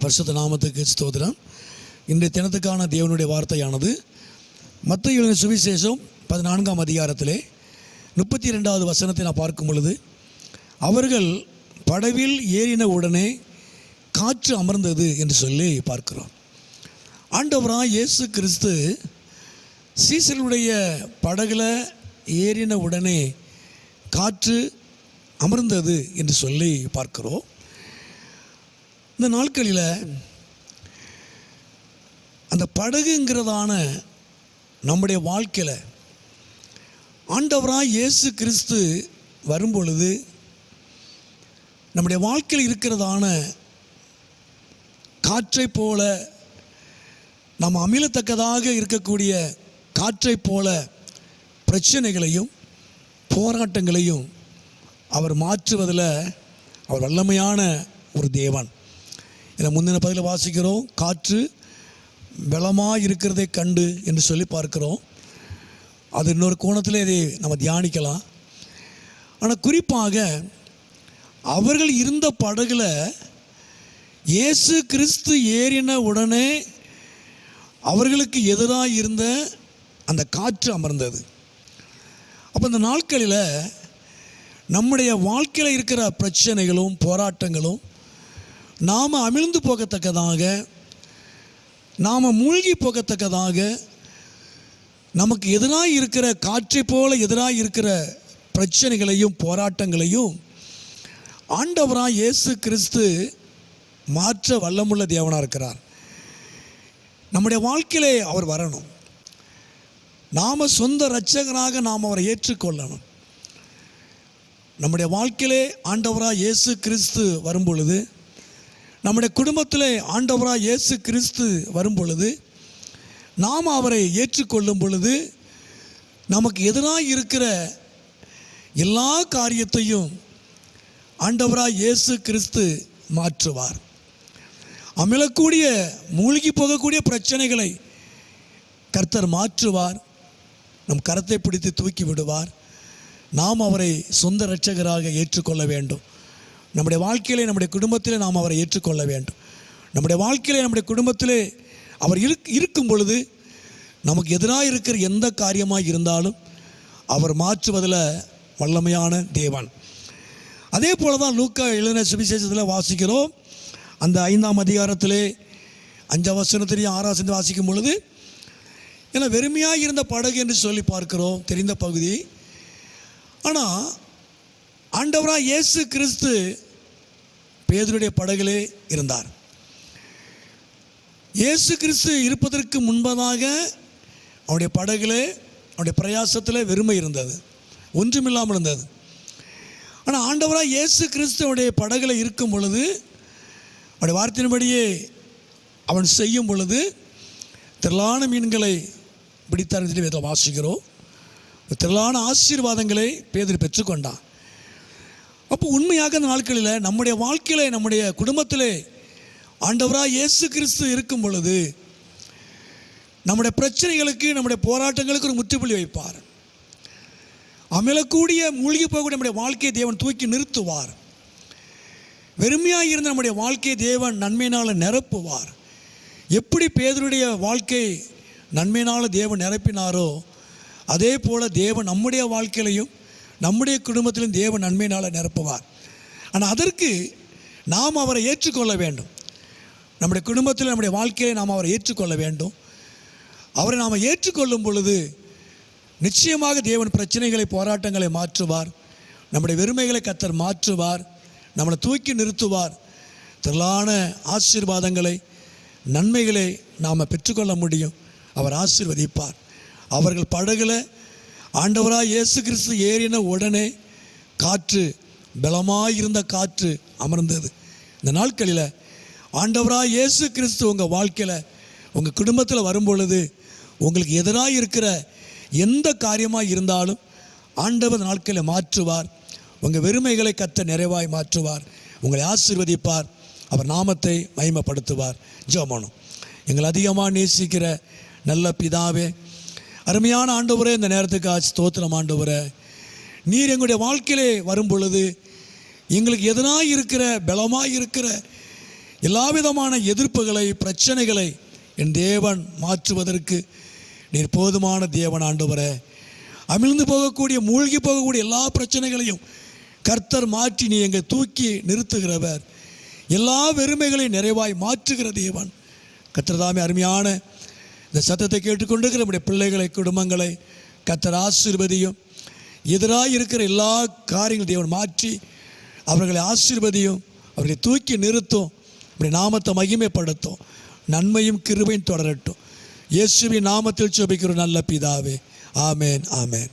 பரிசுத்த நாமத்துக்கு ஸ்தோத்திரம். இன்றைய தினத்துக்கான தேவனுடைய வார்த்தையானது மத்தேயு எழுதின சுவிசேஷம் 14ஆம் அதிகாரத்திலே 32வது வசனத்தை நான் பார்க்கும் பொழுது, அவர்கள் படவில் ஏறின உடனே காற்று அமர்ந்தது என்று சொல்லி பார்க்கிறோம். ஆண்டவராக இயேசு கிறிஸ்து சீசருடைய படகுல ஏறின உடனே காற்று அமர்ந்தது என்று சொல்லி பார்க்கிறோம். இந்த நாட்களில் அந்த படகுங்கிறதான நம்முடைய வாழ்க்கையில் ஆண்டவராக இயேசு கிறிஸ்து வரும்பொழுது நம்முடைய வாழ்க்கையில் இருக்கிறதான காற்றை போல, நாம் அமிழத்தக்கதாக இருக்கக்கூடிய காற்றை போல பிரச்சனைகளையும் போராட்டங்களையும் அவர் மாற்றுவதில் அவர் வல்லமையான ஒரு தேவன். இதை முந்தின பதில் வாசிக்கிறோம், காற்று பலமாக இருக்கிறதை கண்டு என்று சொல்லி பார்க்கிறோம். அது இன்னொரு கோணத்தில் இதை நம்ம தியானிக்கலாம். ஆனால் குறிப்பாக அவர்கள் இருந்த படகுல இயேசு கிறிஸ்து ஏறின உடனே அவர்களுக்கு எதிராக இருந்த அந்த காற்று அமர்ந்தது. அப்போ இந்த நாட்களில் நம்முடைய வாழ்க்கையில் இருக்கிற பிரச்சனைகளும் போராட்டங்களும் நாம் அமிழ்ந்து போகத்தக்கதாக, நாம் மூழ்கி போகத்தக்கதாக, நமக்கு எதிராக இருக்கிற காற்றை போல எதிராக இருக்கிற பிரச்சனைகளையும் போராட்டங்களையும் ஆண்டவராக இயேசு கிறிஸ்து மாற்ற வல்லமுள்ள தேவனாக இருக்கிறார். நம்முடைய வாழ்க்கையிலே அவர் வரணும். நாம் சொந்த இரட்சகராக நாம் அவரை ஏற்றுக்கொள்ளணும். நம்முடைய வாழ்க்கையிலே ஆண்டவராக இயேசு கிறிஸ்து வரும் பொழுது, நம்முடைய குடும்பத்திலே ஆண்டவராக இயேசு கிறிஸ்து வரும் பொழுது, நாம் அவரை ஏற்றுக்கொள்ளும் பொழுது நமக்கு எதிராக இருக்கிற எல்லா காரியத்தையும் ஆண்டவராக இயேசு கிறிஸ்து மாற்றுவார். அமிழக்கூடிய மூழ்கி போகக்கூடிய பிரச்சனைகளை கர்த்தர் மாற்றுவார். நம் கரத்தை பிடித்து தூக்கி விடுவார். நாம் அவரை சொந்த இரட்சகராக ஏற்றுக்கொள்ள வேண்டும். நம்முடைய வாழ்க்கையிலே, நம்முடைய குடும்பத்திலே நாம் அவரை ஏற்றுக்கொள்ள வேண்டும். நம்முடைய வாழ்க்கையிலே, நம்முடைய குடும்பத்திலே அவர் இருக்கும் பொழுது நமக்கு எதிராக இருக்கிற எந்த காரியமாக இருந்தாலும் அவர் மாற்றுவதில் வல்லமையான தேவன். அதே போல தான் லூக்கா எழுதின சுவிசேஷத்தில் வாசிக்கிறோம். அந்த 5ஆம் அதிகாரத்திலே 5ஆம் வசனத்திலேயும் 6ஆம் வசனத்தை வாசிக்கும் பொழுது, ஏன்னா வெறுமையாக இருந்த படகு என்று சொல்லி பார்க்கிறோம், தெரிந்த பகுதி. ஆனால் ஆண்டவராக இயேசு கிறிஸ்து பேதுருடைய படகிலே இருந்தார். இயேசு கிறிஸ்து இருப்பதற்கு முன்பதாக அவருடைய படகிலே, அவருடைய பிரயாசத்தில் வெறுமை இருந்தது, ஒன்றுமில்லாமல் இருந்தது. ஆனால் ஆண்டவராக இயேசு கிறிஸ்து அவருடைய படகில் இருக்கும் பொழுது, அவருடைய வார்த்தையின்படியே அவன் செய்யும் பொழுது திரளான மீன்களை பிடித்தார் என்று வேதத்தில் வாசிக்கிறோம். திரளான ஆசீர்வாதங்களை பேதுரு பெற்றுக்கொண்டான். அப்போ உண்மையாக அந்த நாட்களில் நம்முடைய வாழ்க்கையிலே, நம்முடைய குடும்பத்திலே ஆண்டவராக இயேசு கிறிஸ்து இருக்கும் பொழுது நம்முடைய பிரச்சனைகளுக்கு, நம்முடைய போராட்டங்களுக்கு ஒரு முற்றுப்புள்ளி வைப்பார். அமிழக்கூடிய மூழ்கி போகக்கூடிய நம்முடைய வாழ்க்கையை தேவன் தூக்கி நிறுத்துவார். வெறுமையாக இருந்த நம்முடைய வாழ்க்கையை தேவன் நன்மையினால் நிரப்புவார். எப்படி பேதுருடைய வாழ்க்கை நன்மையினால் தேவன் நிரப்பினாரோ, அதே போல் தேவன் நம்முடைய வாழ்க்கையிலையும் நம்முடைய குடும்பத்திலும் தேவன் நன்மையினால் நிரப்புவார். ஆனால் அதற்கு நாம் அவரை ஏற்றுக்கொள்ள வேண்டும். நம்முடைய குடும்பத்தில், நம்முடைய வாழ்க்கையை நாம் அவரை ஏற்றுக்கொள்ள வேண்டும். அவரை நாம் ஏற்றுக்கொள்ளும் பொழுது நிச்சயமாக தேவன் பிரச்சனைகளை, போராட்டங்களை மாற்றுவார். நம்முடைய வெறுமைகளை கர்த்தர் மாற்றுவார். நம்மளை தூக்கி நிறுத்துவார். திரளான ஆசீர்வாதங்களை, நன்மைகளை நாம் பெற்றுக்கொள்ள முடியும். அவர் ஆசீர்வதிப்பார். அவர்கள் படகுல ஆண்டவராக இயேசு கிறிஸ்து ஏறின உடனே காற்று, பலமாயிருந்த காற்று அமர்ந்தது. இந்த நாட்களில் ஆண்டவராக இயேசு கிறிஸ்து உங்கள் வாழ்க்கையில், உங்கள் குடும்பத்தில் வரும்பொழுது உங்களுக்கு எதிராக இருக்கிற எந்த காரியமாக இருந்தாலும் ஆண்டவர் நாட்களில் மாற்றுவார். உங்கள் வெறுமைகளை கர்த்தர் நிறைவாய் மாற்றுவார். உங்களை ஆசீர்வதிப்பார். அவர் நாமத்தை மகிமைப்படுத்துவார். ஜெபம். எங்களை அதிகமாக நேசிக்கிற நல்ல பிதாவே, அருமையான ஆண்டவரே, இந்த நேரத்துக்கு ஸ்தோத்திரம் ஆண்டவரே. நீர் எங்களுடைய வாழ்க்கையிலே வரும் பொழுது எங்களுக்கு எதனாக இருக்கிற, பலமாக இருக்கிற எல்லா விதமான எதிர்ப்புகளை, பிரச்சனைகளை என் தேவன் மாற்றுவதற்கு நீர் போதுமான தேவன் ஆண்டவரே. அமிழ்ந்து போகக்கூடிய, மூழ்கி போகக்கூடிய எல்லா பிரச்சனைகளையும் கர்த்தர் மாற்றி நீ எங்களை தூக்கி நிறுத்துகிறவர். எல்லா வெறுமைகளையும் நிறைவாய் மாற்றுகிற தேவன் கர்த்தர் தாமே. அருமையான இந்த சத்தத்தை கேட்டுக்கொண்டிருக்கிற நம்முடைய பிள்ளைகளை, குடும்பங்களை கர்த்தர் ஆசீர்வதியும். எதிராக இருக்கிற எல்லா காரியங்களும் தேவன் மாற்றி அவர்களை ஆசீர்வதியும், அவர்களை தூக்கி நிறுத்தும், நம்முடைய நாமத்தை மகிமைப்படுத்தும். நன்மையும் கிருபையும் தொடரட்டும். இயேசுவின் நாமத்தில் ஜெபிக்கிறோம் நல்ல பிதாவே. ஆமேன், ஆமேன்.